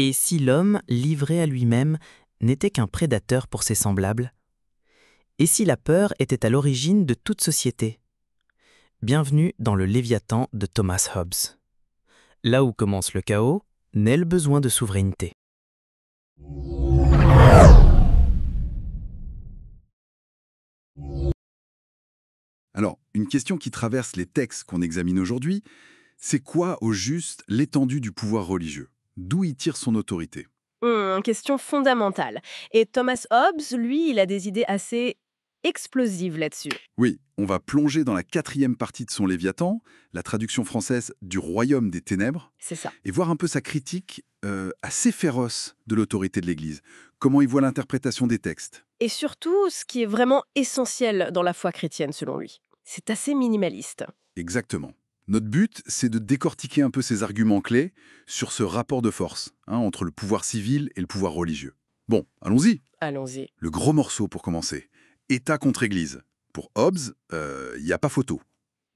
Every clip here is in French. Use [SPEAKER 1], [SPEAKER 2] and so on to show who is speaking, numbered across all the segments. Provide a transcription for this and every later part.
[SPEAKER 1] Et si l'homme, livré à lui-même, n'était qu'un prédateur pour ses semblables? Et si la peur était à l'origine de toute société? Bienvenue dans le Léviathan de Thomas Hobbes. Là où commence le chaos, naît le besoin de souveraineté.
[SPEAKER 2] Alors, une question qui traverse les textes qu'on examine aujourd'hui, c'est quoi au juste l'étendue du pouvoir religieux? D'où il tire son autorité?
[SPEAKER 3] Question fondamentale. Et Thomas Hobbes, lui, il a des idées assez explosives là-dessus.
[SPEAKER 2] Oui, on va plonger dans la 4e partie de son Léviathan, la traduction française du Royaume des Ténèbres,
[SPEAKER 3] C'est ça.
[SPEAKER 2] et voir un peu sa critique assez féroce de l'autorité de l'Église. Comment il voit l'interprétation des textes.
[SPEAKER 3] Et surtout, ce qui est vraiment essentiel dans la foi chrétienne, selon lui. C'est assez minimaliste.
[SPEAKER 2] Exactement. Notre but, c'est de décortiquer un peu ces arguments clés sur ce rapport de force entre le pouvoir civil et le pouvoir religieux. Bon, allons-y.
[SPEAKER 3] Allons-y.
[SPEAKER 2] Le gros morceau pour commencer. État contre Église. Pour Hobbes, il n'y a pas photo.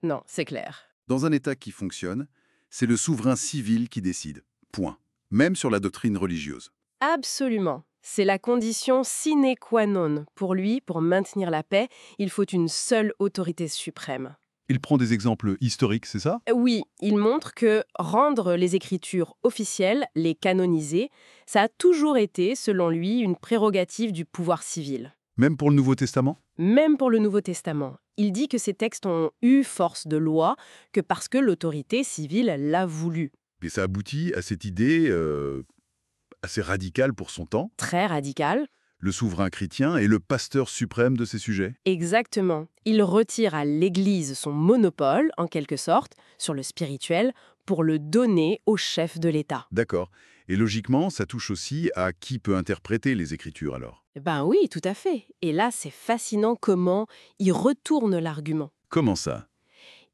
[SPEAKER 3] Non, c'est clair.
[SPEAKER 2] Dans un État qui fonctionne, c'est le souverain civil qui décide. Point. Même sur la doctrine religieuse.
[SPEAKER 3] Absolument. C'est la condition sine qua non. Pour lui, pour maintenir la paix, il faut une seule autorité suprême.
[SPEAKER 2] Il prend des exemples historiques, c'est ça?
[SPEAKER 3] Oui, il montre que rendre les écritures officielles, les canoniser, ça a toujours été, selon lui, une prérogative du pouvoir civil.
[SPEAKER 2] Même pour le Nouveau Testament?
[SPEAKER 3] Même pour le Nouveau Testament. Il dit que ces textes ont eu force de loi que parce que l'autorité civile l'a voulu.
[SPEAKER 2] Et ça aboutit à cette idée assez radicale pour son temps.
[SPEAKER 3] Très radical.
[SPEAKER 2] Le souverain chrétien est le pasteur suprême de ces sujets.
[SPEAKER 3] Exactement. Il retire à l'Église son monopole, en quelque sorte, sur le spirituel, pour le donner au chef de l'État.
[SPEAKER 2] D'accord. Et logiquement, ça touche aussi à qui peut interpréter les Écritures alors.
[SPEAKER 3] Ben oui, tout à fait. Et là, c'est fascinant comment il retourne l'argument.
[SPEAKER 2] Comment ça?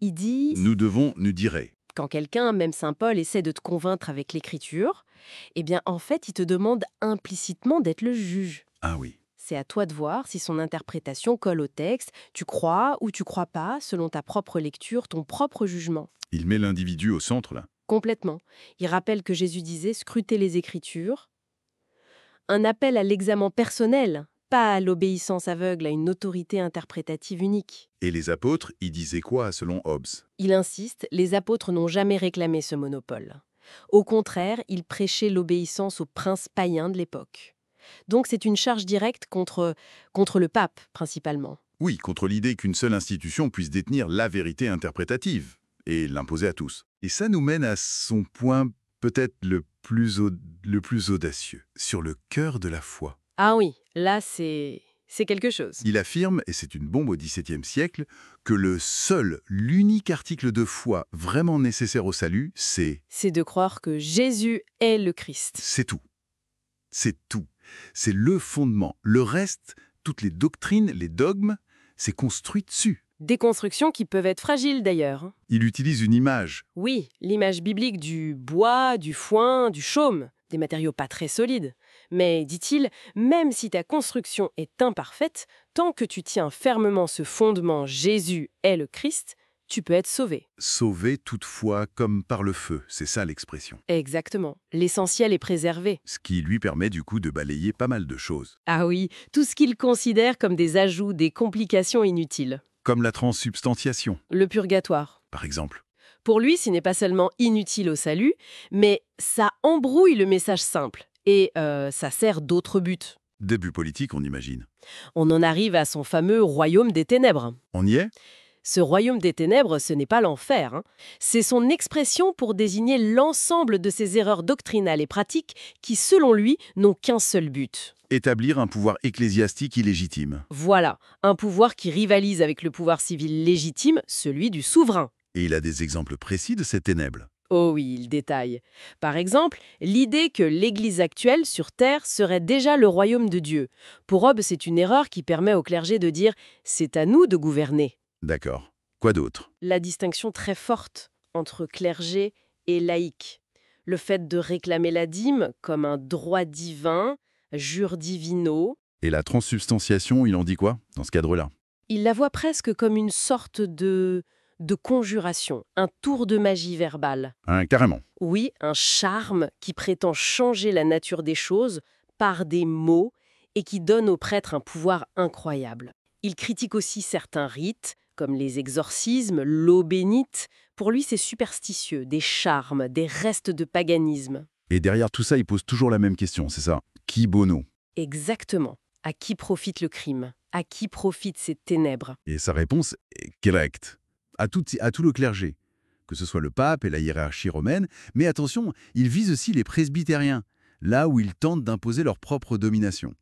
[SPEAKER 3] Il dit,
[SPEAKER 2] Nous devons, nous dirait.
[SPEAKER 3] quand quelqu'un, même saint Paul, essaie de te convaincre avec l'écriture, eh bien, en fait, il te demande implicitement d'être le juge.
[SPEAKER 2] Ah oui.
[SPEAKER 3] C'est à toi de voir si son interprétation colle au texte, tu crois ou tu crois pas, selon ta propre lecture, ton propre jugement.
[SPEAKER 2] Il met l'individu au centre là.
[SPEAKER 3] Complètement. Il rappelle que Jésus disait « scrutez les Écritures ». Un appel à l'examen personnel, pas à l'obéissance aveugle à une autorité interprétative unique.
[SPEAKER 2] Et les apôtres, ils disaient quoi selon Hobbes?
[SPEAKER 3] Il insiste, les apôtres n'ont jamais réclamé ce monopole. Au contraire, ils prêchaient l'obéissance aux princes païens de l'époque. Donc c'est une charge directe contre le pape, principalement.
[SPEAKER 2] Oui, contre l'idée qu'une seule institution puisse détenir la vérité interprétative et l'imposer à tous. Et ça nous mène à son point peut-être le plus audacieux, sur le cœur de la foi.
[SPEAKER 3] Ah oui, là c'est quelque chose.
[SPEAKER 2] Il affirme, et c'est une bombe au XVIIe siècle, que l'unique article de foi vraiment nécessaire au salut, c'est
[SPEAKER 3] C'est de croire que Jésus est le Christ.
[SPEAKER 2] c'est tout. C'est tout. C'est le fondement. Le reste, toutes les doctrines, les dogmes, c'est construit dessus.
[SPEAKER 3] Des constructions qui peuvent être fragiles d'ailleurs.
[SPEAKER 2] Il utilise une image.
[SPEAKER 3] Oui, l'image biblique du bois, du foin, du chaume, des matériaux pas très solides. Mais, dit-il, même si ta construction est imparfaite, tant que tu tiens fermement ce fondement Jésus est le Christ, tu peux être sauvé.
[SPEAKER 2] Sauvé toutefois comme par le feu, c'est ça l'expression.
[SPEAKER 3] Exactement. L'essentiel est préservé.
[SPEAKER 2] Ce qui lui permet du coup de balayer pas mal de choses.
[SPEAKER 3] Ah oui, tout ce qu'il considère comme des ajouts, des complications inutiles.
[SPEAKER 2] Comme la transsubstantiation,
[SPEAKER 3] Le purgatoire.
[SPEAKER 2] par exemple.
[SPEAKER 3] Pour lui, ce n'est pas seulement inutile au salut, mais ça embrouille le message simple. Et ça sert d'autres buts.
[SPEAKER 2] Début politique, on imagine.
[SPEAKER 3] On en arrive à son fameux royaume des ténèbres.
[SPEAKER 2] On y est?
[SPEAKER 3] Ce royaume des ténèbres, ce n'est pas l'enfer, hein. C'est son expression pour désigner l'ensemble de ces erreurs doctrinales et pratiques qui, selon lui, n'ont qu'un seul but.
[SPEAKER 2] Établir un pouvoir ecclésiastique illégitime.
[SPEAKER 3] Voilà, un pouvoir qui rivalise avec le pouvoir civil légitime, celui du souverain.
[SPEAKER 2] Et il a des exemples précis de ces ténèbres.
[SPEAKER 3] Oh oui, il détaille. Par exemple, l'idée que l'Église actuelle sur Terre serait déjà le royaume de Dieu. Pour Hobbes, c'est une erreur qui permet au clergé de dire « c'est à nous de gouverner ».
[SPEAKER 2] D'accord. Quoi d'autre?
[SPEAKER 3] La distinction très forte entre clergé et laïc. Le fait de réclamer la dîme comme un droit divin, jure divino.
[SPEAKER 2] Et la transsubstantiation, il en dit quoi dans ce cadre-là?
[SPEAKER 3] Il la voit presque comme une sorte de de conjuration, un tour de magie verbale.
[SPEAKER 2] Hein, carrément.
[SPEAKER 3] Oui, un charme qui prétend changer la nature des choses par des mots et qui donne aux prêtres un pouvoir incroyable. Il critique aussi certains rites, comme les exorcismes, l'eau bénite. Pour lui, c'est superstitieux, des charmes, des restes de paganisme.
[SPEAKER 2] Et derrière tout ça, il pose toujours la même question, c'est ça. Qui bono?
[SPEAKER 3] Exactement. À qui profite le crime? À qui profitent ces ténèbres?
[SPEAKER 2] Et sa réponse est correcte. À tout le clergé, que ce soit le pape et la hiérarchie romaine, mais attention, il vise aussi les presbytériens, là où ils tentent d'imposer leur propre domination.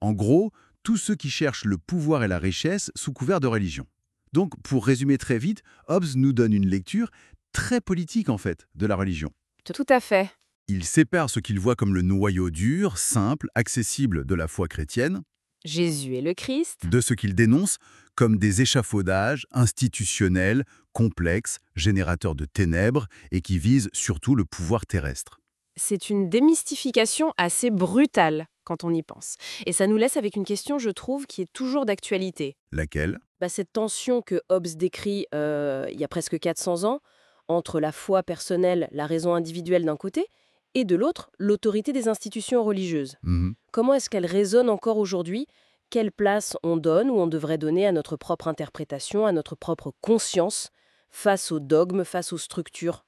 [SPEAKER 2] En gros, tous ceux qui cherchent le pouvoir et la richesse sous couvert de religion. Donc, pour résumer très vite, Hobbes nous donne une lecture très politique, en fait, de la religion.
[SPEAKER 3] Tout à fait.
[SPEAKER 2] Il sépare ce qu'il voit comme le noyau dur, simple, accessible de la foi chrétienne,
[SPEAKER 3] Jésus est le Christ.
[SPEAKER 2] de ce qu'il dénonce comme des échafaudages institutionnels, complexes, générateurs de ténèbres et qui visent surtout le pouvoir terrestre.
[SPEAKER 3] C'est une démystification assez brutale quand on y pense. Et ça nous laisse avec une question, je trouve, qui est toujours d'actualité.
[SPEAKER 2] Laquelle?
[SPEAKER 3] Cette tension que Hobbes décrit il y a presque 400 ans, entre la foi personnelle, la raison individuelle d'un côté, et de l'autre, l'autorité des institutions religieuses.
[SPEAKER 2] Mhm.
[SPEAKER 3] Comment est-ce qu'elle résonne encore aujourd'hui? Quelle place on donne ou on devrait donner à notre propre interprétation, à notre propre conscience, face aux dogmes, face aux structures?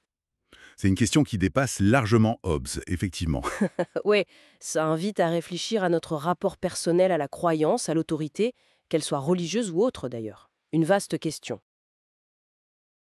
[SPEAKER 2] C'est une question qui dépasse largement Hobbes, effectivement.
[SPEAKER 3] Ouais, ça invite à réfléchir à notre rapport personnel à la croyance, à l'autorité, qu'elle soit religieuse ou autre d'ailleurs. Une vaste question.